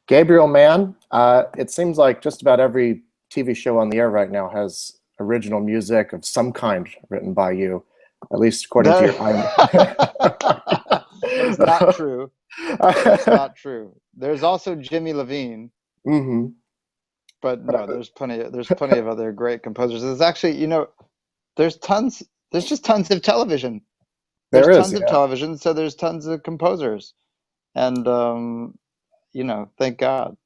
Gabriel Mann, it seems like just about every TV show on the air right now has original music of some kind written by you, at least according to your IM. That is not true. That's not true. There's also Jimmy Levine, Hmm. but no, there's plenty of other great composers. There's actually, there's tons, there's just tons of television. There's There is, tons of yeah. television, so there's tons of composers. And thank God.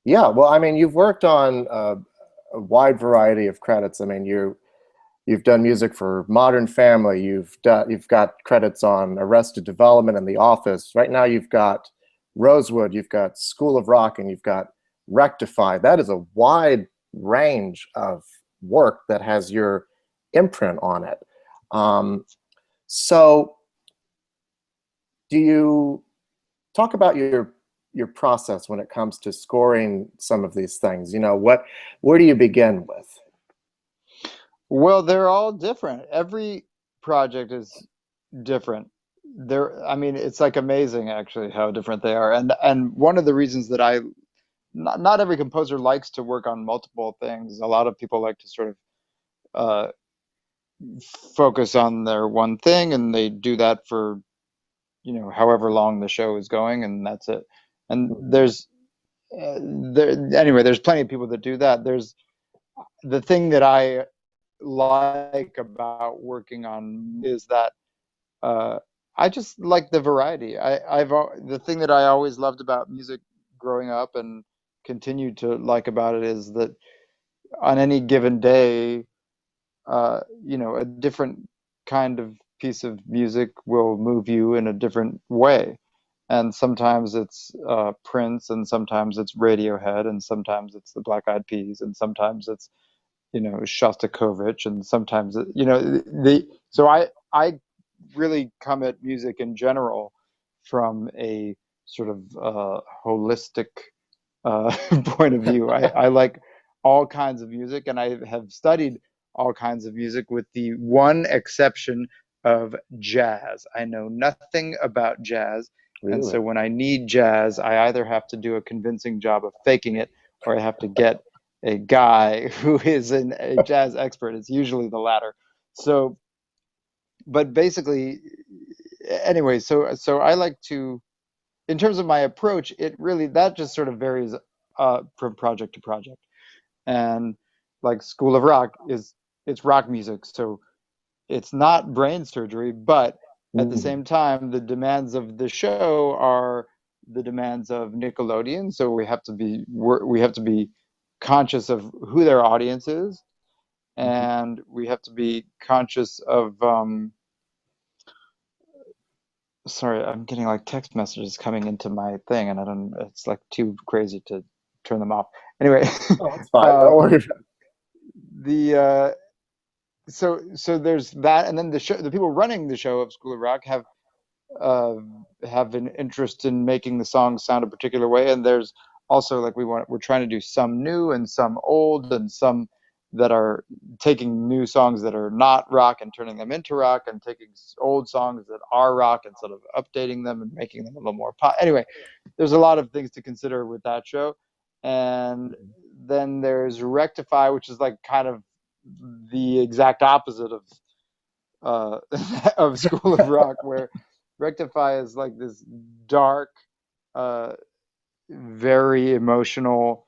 Yeah, well, I mean, you've worked on a wide variety of credits. I mean, you've done music for Modern Family. You've got credits on Arrested Development and The Office. Right now, you've got Rosewood. You've got School of Rock, and you've got Rectify. That is a wide range of work that has your imprint on it. Um, so, do you talk about your process when it comes to scoring some of these things? Where do you begin with? Well, they're all different. Every project is different. I mean, it's like amazing actually how different they are. And one of the reasons that not every composer likes to work on multiple things. A lot of people like to sort of uh, focus on their one thing, and they do that for, however long the show is going, and that's it. And Mhm. there's plenty of people that do that. There's the thing that I like about working on is that uh, I just like the variety. The thing that I always loved about music growing up and continue to like about it is that on any given day, a different kind of piece of music will move you in a different way. And sometimes it's Prince, and sometimes it's Radiohead, and sometimes it's the Black Eyed Peas, and sometimes it's Shostakovich, and sometimes so I really come at music in general from a sort of holistic point of view. I like all kinds of music, and I have studied all kinds of music with the one exception of jazz. I know nothing about jazz, and so Really? when I need jazz, I either have to do a convincing job of faking it, or I have to get a guy who is a jazz expert. It's usually the latter. So, but basically, anyway, so I like to, in terms of my approach, it really that just sort of varies from project to project. And like School of Rock it's rock music, so it's not brain surgery, but at the Mm. same time, the demands of the show are the demands of Nickelodeon, so we have to be conscious of who their audience is, Mhm. and we have to be conscious of sorry, I'm getting like text messages coming into my thing, and I don't, it's like too crazy to turn them off. Anyway, Oh, that's fine. uh, Don't worry. the so there's that, and then the people running the show of School of Rock uh, have an interest in making the songs sound a particular way, and there's also like we're trying to do some new and some old, and some that are taking new songs that are not rock and turning them into rock, and taking old songs that are rock and sort of updating them and making them a little more pop. Anyway, there's a lot of things to consider with that show. And then there's Rectify, which is like kind of the exact opposite uh, of School of Rock, where Rectify is like this dark, uh, very emotional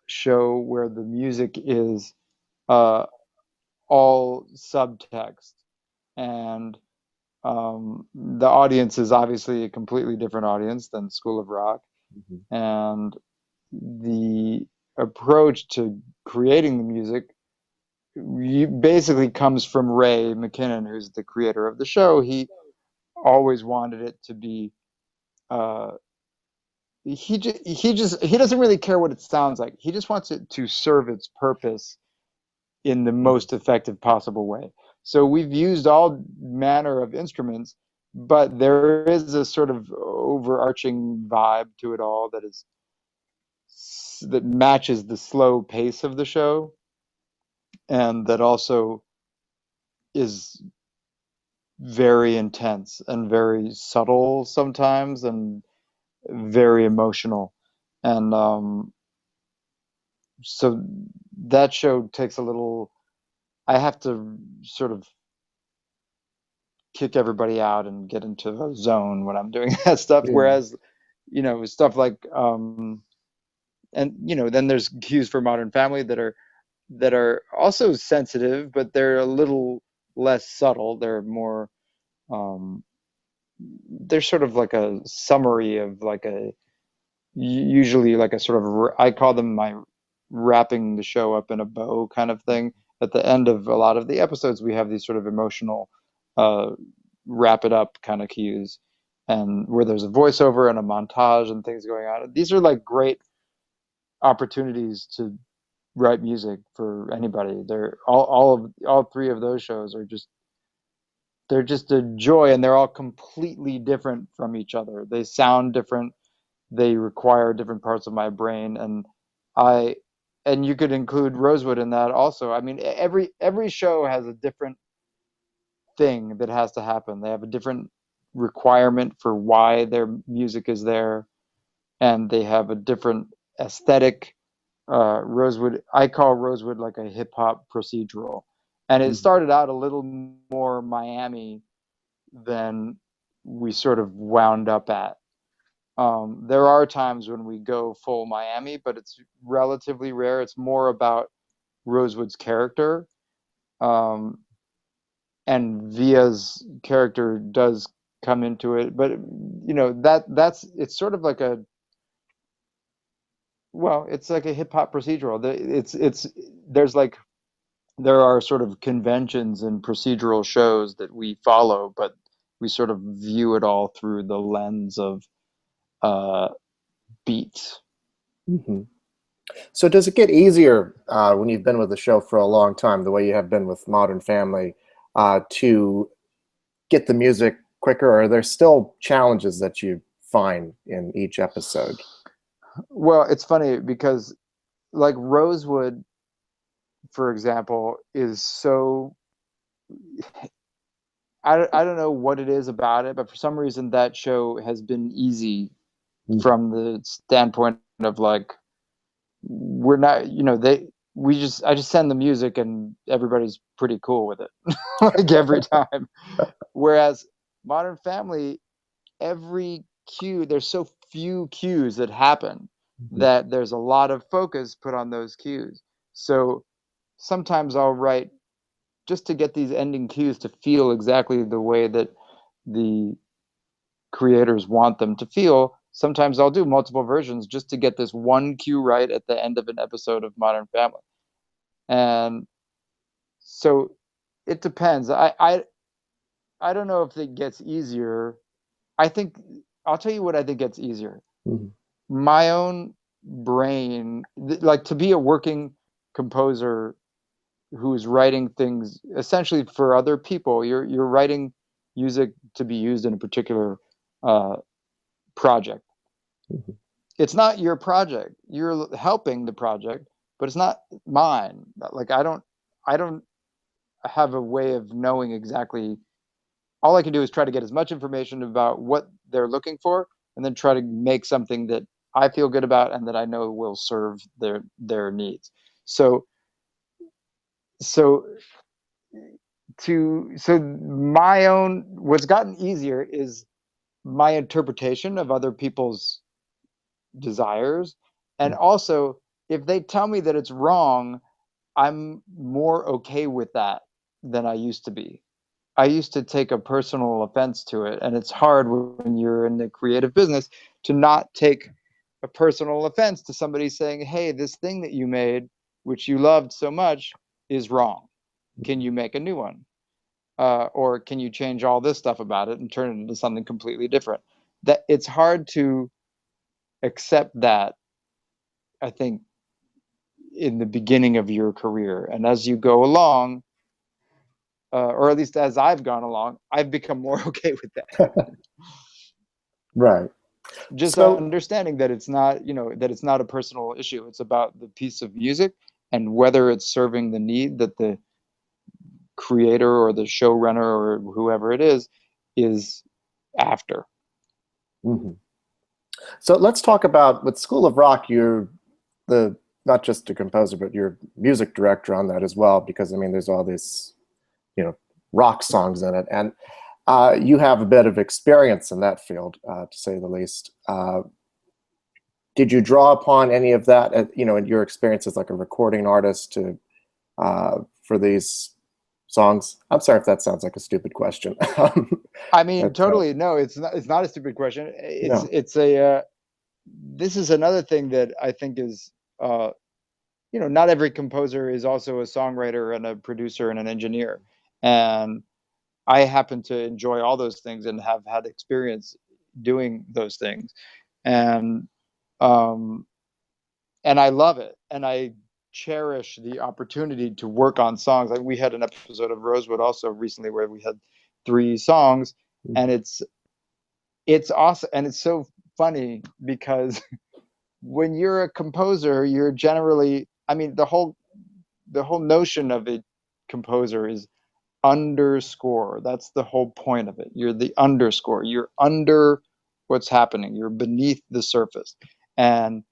show where the music is uh, all subtext, and the audience is obviously a completely different audience than School of Rock, Mhm. and the approach to creating the music basically comes from Ray McKinnon, who's the creator of the show. He always wanted it to be uh, he doesn't really care what it sounds like. He just wants it to serve its purpose in the Mhm. most effective possible way. So we've used all manner of instruments, but there is a sort of overarching vibe to it all that matches the slow pace of the show, and that also is very intense and very subtle sometimes, and very emotional. And so that show takes a little, I have to sort of kick everybody out and get into the zone when I'm doing that stuff. Yeah. Whereas, stuff like, and then there's cues for Modern Family that are also sensitive, but they're a little less subtle. They're more, um, they're sort of like a summary of like a, usually like a sort of, I call them my wrapping the show up in a bow kind of thing. At the end of a lot of the episodes, we have these sort of emotional, uh, wrap it up kind of cues, and where there's a voiceover and a montage and things going on. These are like great opportunities to write music for anybody. They're all three of those shows are just, they're just a joy, and they're all completely different from each other. They sound different. They require different parts of my brain, and I and you could include Rosewood in that also. I mean, every show has a different thing that has to happen. They have a different requirement for why their music is there, and they have a different aesthetic. Rosewood, I call Rosewood like a hip hop procedural, and it Mhm. started out a little more Miami than we sort of wound up at. There are times when we go full Miami, but it's relatively rare. It's more about Rosewood's character. Um, and Via's character does come into it, but that's it's sort of like a, well, it's like a hip hop procedural. It's there's like, there are sort of conventions and procedural shows that we follow, but we sort of view it all through the lens of uh, beats. Mhm. So does it get easier when you've been with the show for a long time, the way you have been with Modern Family, to get the music quicker, or are there still challenges that you find in each episode? Well, it's funny because like Rosewood, for example, is so, I don't know what it is about it, but for some reason that show has been easy Mhm. from the standpoint of like, we're not, I just send the music and everybody's pretty cool with it, like every time. Whereas Modern Family, every cue, there's so few cues that happen Mhm. that there's a lot of focus put on those cues. So sometimes I'll write just to get these ending cues to feel exactly the way that the creators want them to feel. Sometimes I'll do multiple versions just to get this one cue right at the end of an episode of Modern Family. And so it depends. I don't know if it gets easier. I think I'll tell you what I think gets easier. Mhm. My own brain, like to be a working composer who's writing things essentially for other people. You're writing music to be used in a particular uh, project. Mhm. It's not your project. You're helping the project, but it's not mine. Like I don't have a way of knowing exactly. All I can do is try to get as much information about what they're looking for, and then try to make something that I feel good about and that I know will serve their needs. So so so my own, what's gotten easier is my interpretation of other people's desires, and Mhm. also if they tell me that it's wrong, I'm more okay with that than I used to be. I used to take a personal offense to it, and it's hard when you're in the creative business to not take a personal offense to somebody saying, "Hey, this thing that you made, which you loved so much, is wrong. Can you make a new one? Or can you change all this stuff about it and turn it into something completely different?" That it's hard to accept that, I think, in the beginning of your career, and as you go along, or at least as I've gone along, I've become more okay with that. Right. Just So, understanding that it's not, that it's not a personal issue. It's about the piece of music and whether it's serving the need that the creator or the showrunner or whoever it is after. mhm. So let's talk about with School of Rock. You're the not just a composer, but you're music director on that as well. Because I mean, there's all these rock songs in it, and you have a bit of experience in that field, to say the least. Did you draw upon any of that, in your experience as like a recording artist to for these songs? I'm sorry if that sounds like a stupid question. I mean, But, totally. No, it's not a stupid question. no. It's a this is another thing that I think is not every composer is also a songwriter and a producer and an engineer. And I happen to enjoy all those things and have had experience doing those things. And um and I love it. And I cherish the opportunity to work on songs. Like we had an episode of Rosewood also recently where we had 3 songs, and it's awesome. And it's so funny because when you're a composer, you're generally, I mean, the whole notion of a composer is underscore. That's the whole point of it. You're the underscore. You're under what's happening. You're beneath the surface. And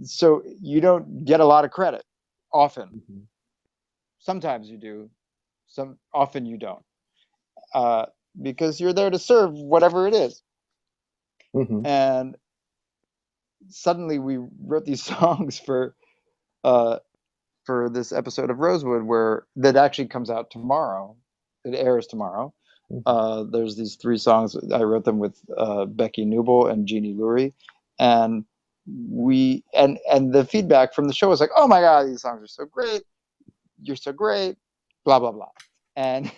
so you don't get a lot of credit often. Mhm. Sometimes you do. Often you don't. Uh, because you're there to serve whatever it is. Mhm. And suddenly we wrote these songs uh, for this episode of Rosewood where that actually comes out tomorrow. It airs tomorrow. Mhm. There's these 3 songs. I wrote them with Becky Newble and Jeannie Lurie, and and the feedback from the show was like, "Oh my God, these songs are so great! You're so great!" Blah blah blah. And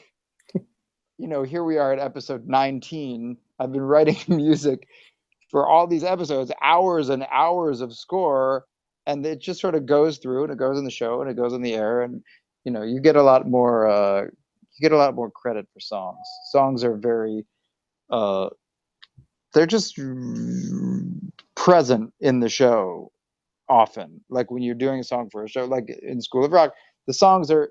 here we are at episode 19. I've been writing music for all these episodes, hours and hours of score, and it just sort of goes through and it goes in the show and it goes in the air, and you get a lot more credit for songs. Songs are very they're just present in the show often. Like when you're doing a song for a show, like in School of Rock, the songs are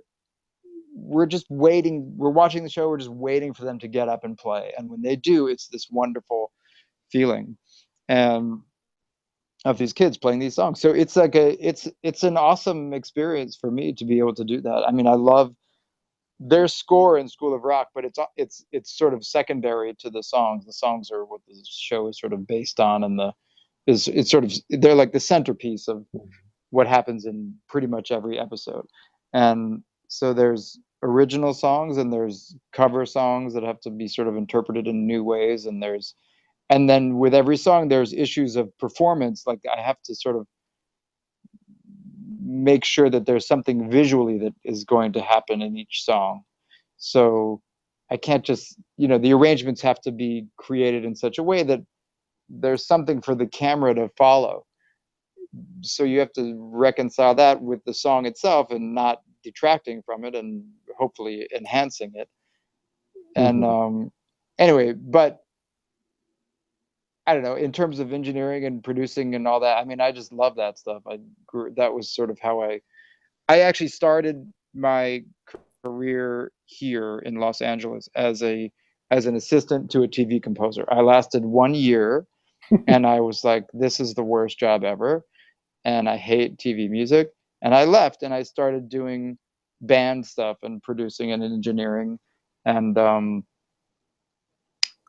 we're just waiting. We're watching the show. We're just waiting for them to get up and play. And when they do, it's this wonderful feeling. And of these kids playing these songs. So it's like it's an awesome experience for me to be able to do that. I mean, I love their score in School of Rock, but it's sort of secondary to the songs. The songs are what the show is sort of based on, and it's sort of they're like the centerpiece of what happens in pretty much every episode. And so there's original songs and there's cover songs that have to be sort of interpreted in new ways, and then with every song there's issues of performance. Like I have to sort of make sure that there's something visually that is going to happen in each song. So I can't just, the arrangements have to be created in such a way that there's something for the camera to follow. So you have to reconcile that with the song itself and not detracting from it and hopefully enhancing it. And Mhm. anyway, but I don't know, in terms of engineering and producing and all that, I mean, I just love that stuff. That was sort of how I actually started my career here in Los Angeles as an assistant to a TV composer. I lasted 1 year and I was like, this is the worst job ever. And I hate TV music. And I left and I started doing band stuff and producing and engineering and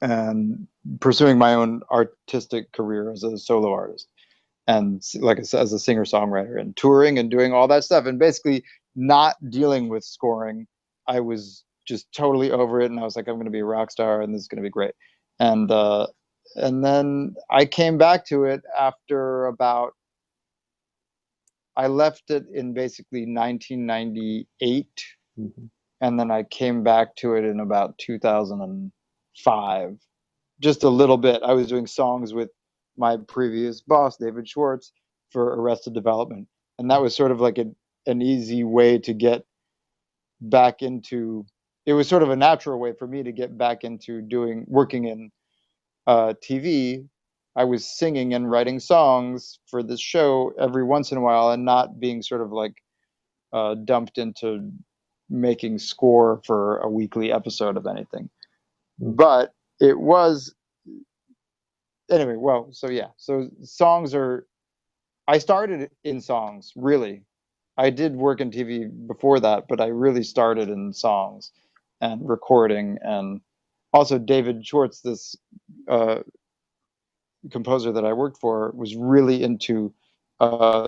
and pursuing my own artistic career as a solo artist. And like I said, as a singer songwriter and touring and doing all that stuff and basically not dealing with scoring. I was just totally over it, and I was like, I'm going to be a rock star and this is going to be great. And then I came back to it after about I left it in basically 1998, Mhm. and then I came back to it in about 2005, just a little bit. I was doing songs with my previous boss, David Schwartz, for Arrested Development. And that was sort of like an easy way to get back into it was sort of a natural way for me to get back into working in TV. I was singing and writing songs for this show every once in a while and not being sort of like dumped into making score for a weekly episode of anything. Mhm. But it was anyway, well, so yeah, so songs are. I started in songs, really. I did work in TV before that, but I really started in songs and recording. And also David Schwartz, this uh, composer that I worked for, was really into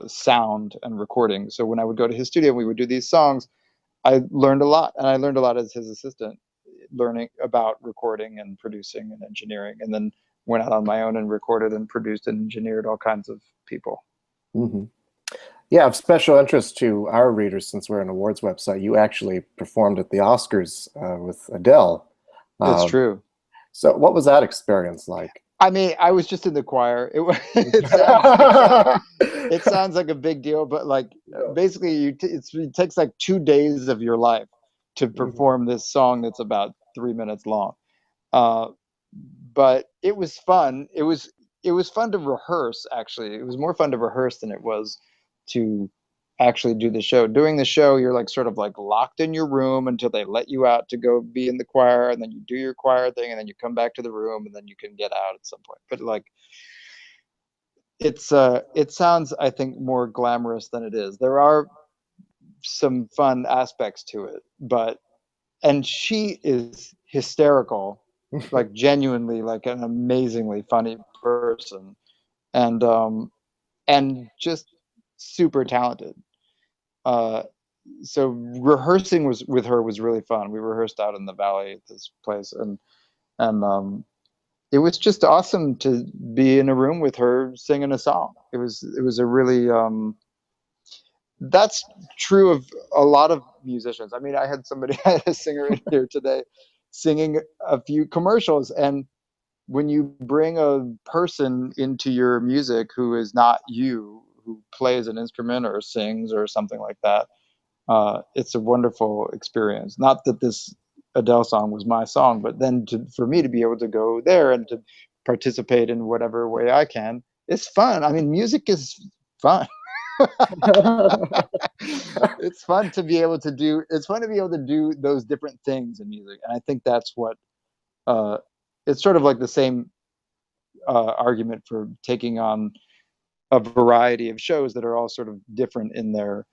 sound and recording. So when I would go to his studio and we would do these songs, I learned a lot. And I learned a lot as his assistant, learning about recording and producing and engineering. And then went out on my own and recorded and produced and engineered all kinds of people. Hmm. Yeah, of special interest to our readers, since we're an awards website, you actually performed at the Oscars with Adele. It's Uh, true. so what was that experience like? I mean, I was just in the choir. It sounds like a big deal, but like basically, it takes like 2 days of your life to Mhm. perform this song that's about 3 minutes long. Uh, but it was fun. It was fun to rehearse. Actually, it was more fun to rehearse than it was to actually do the show. Doing the show, you're like sort of like locked in your room until they let you out to go be in the choir, and then you do your choir thing, and then you come back to the room, and then you can get out at some point. But like it sounds, I think, more glamorous than it is. There are some fun aspects to it, but and she is hysterical, like genuinely like an amazingly funny person, and just super talented. uh so rehearsing was with her was really fun. We rehearsed out in the valley at this place, and it was just awesome to be in a room with her singing a song. It was a really that's true of a lot of musicians. I mean, I had somebody, I had a singer in here today singing a few commercials. And when you bring a person into your music who is not you, who plays an instrument or sings or something like that, it's a wonderful experience. Not that this Adele song was my song, but then for me to be able to go there and to participate in whatever way I can, it's fun. I mean, music is fun. It's fun to be able to do. It's fun to be able to do those different things in music, and I think that's what. Uh, it's sort of like the same argument for taking on a variety of shows that are all sort of different in their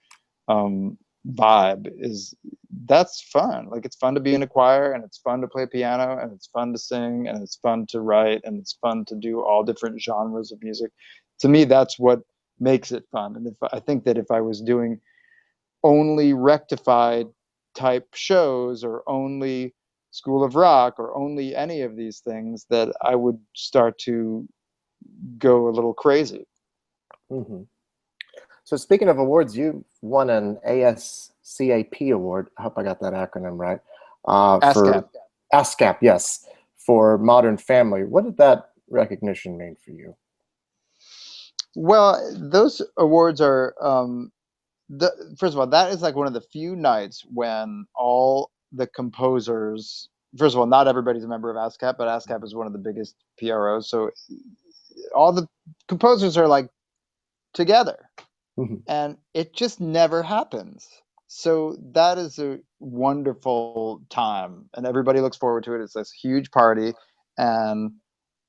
um, vibe. Is That's fun. Like it's fun to be in a choir, and it's fun to play piano, and it's fun to sing, and it's fun to write, and it's fun to do all different genres of music. To me, that's what makes it fun. And if I think that if I was doing only rectified type shows or only School of Rock or only any of these things, that I would start to go a little crazy. Hmm. So speaking of awards, you won an ASCAP award. I hope I got that acronym right. For ASCAP. ASCAP, yes, for Modern Family. What did that recognition mean for you? Well, those awards are first of all, that is like one of the few nights when all the composers. First of all, not everybody's a member of ASCAP, but ASCAP is one of the biggest PROs. So all the composers are like together, Mhm. and it just never happens. So that is a wonderful time, and everybody looks forward to it. It's this huge party, and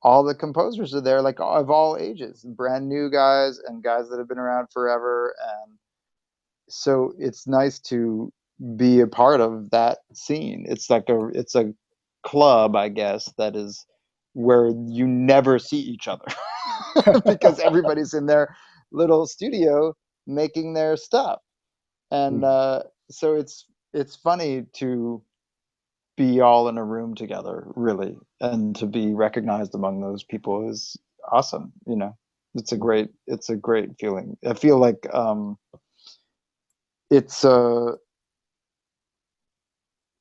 all the composers are there, like of all ages, brand new guys and guys that have been around forever. And so it's nice to be a part of that scene. It's a club, I guess, that is where you never see each other because everybody's in their little studio making their stuff. And Mhm. so it's funny to be all in a room together, really, and to be recognized among those people is awesome. It's a great feeling. I feel like it's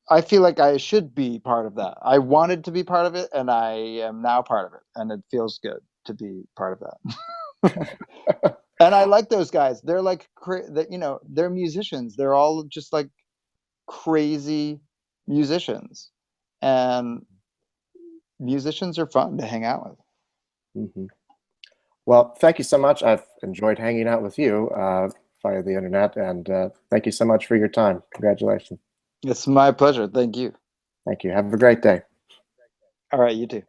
I feel like I should be part of that. I wanted to be part of it, and I am now part of it, and it feels good to be part of that. And I like those guys. They're like they're musicians. They're all just like crazy musicians, and musicians are fun to hang out with. Mhm. Well, thank you so much. I've enjoyed hanging out with you via the internet, and thank you so much for your time. Congratulations. It's my pleasure. Thank you. Thank you. Have a great day. All right, you too.